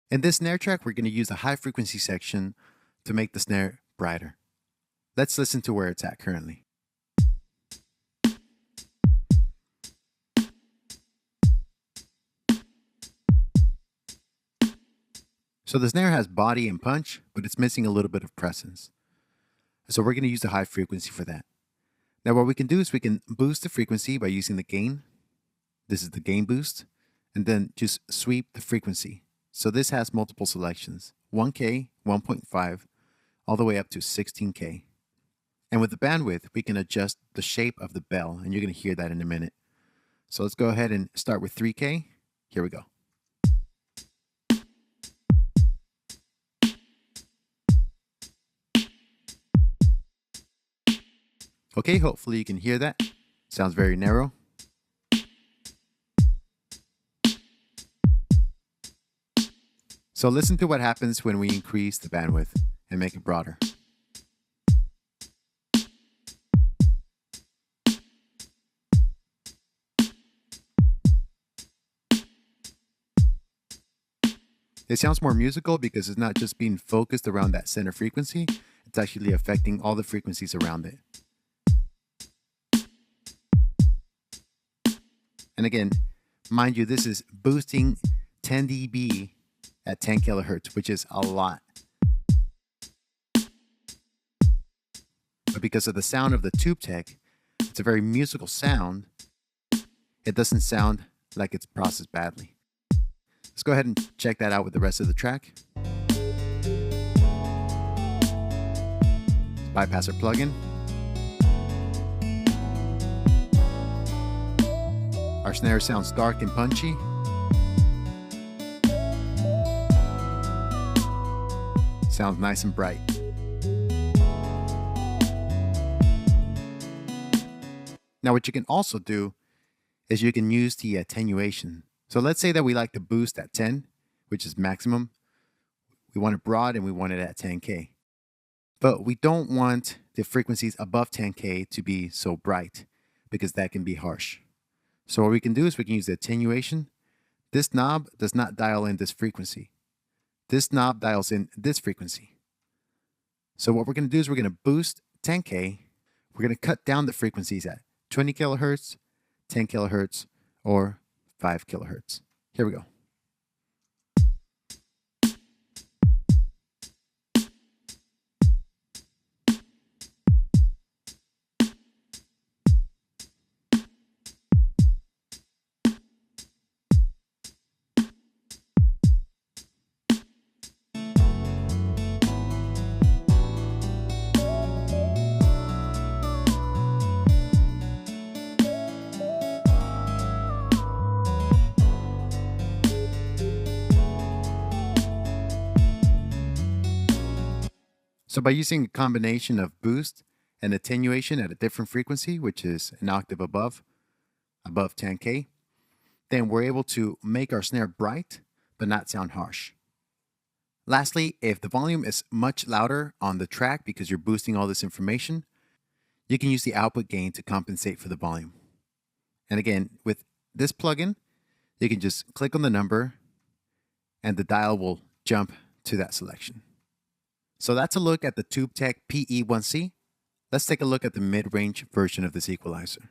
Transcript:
In this snare track, we're going to use the high frequency section to make the snare brighter. Let's listen to where it's at currently. So the snare has body and punch, but it's missing a little bit of presence. So we're going to use the high frequency for that. Now what we can do is we can boost the frequency by using the gain. This is the gain boost. And then just sweep the frequency. So this has multiple selections, 1K, 1.5, all the way up to 16K. And with the bandwidth, we can adjust the shape of the bell, and you're going to hear that in a minute. So let's go ahead and start with 3K. Here we go. Okay, hopefully you can hear that. Sounds very narrow. So listen to what happens when we increase the bandwidth and make it broader. It sounds more musical because it's not just being focused around that center frequency, it's actually affecting all the frequencies around it. And again, mind you, this is boosting 10 dB at 10 kilohertz, which is a lot. But because of the sound of the Pultec, it's a very musical sound. It doesn't sound like it's processed badly. Let's go ahead and check that out with the rest of the track. Bypasser plugin. Our snare sounds dark and punchy. Sounds nice and bright. Now what you can also do is you can use the attenuation. So let's say that we like to boost at 10, which is maximum. We want it broad and we want it at 10K. But we don't want the frequencies above 10K to be so bright because that can be harsh. So what we can do is we can use the attenuation. This knob does not dial in this frequency. This knob dials in this frequency. So what we're going to do is we're going to boost 10K. We're going to cut down the frequencies at 20 kilohertz, 10 kilohertz, or 5 kilohertz. Here we go. So by using a combination of boost and attenuation at a different frequency, which is an octave above 10K, then we're able to make our snare bright, but not sound harsh. Lastly, if the volume is much louder on the track because you're boosting all this information, you can use the output gain to compensate for the volume. And again, with this plugin, you can just click on the number and the dial will jump to that selection. So that's a look at the Pultec PE1C. Let's take a look at the mid-range version of this equalizer.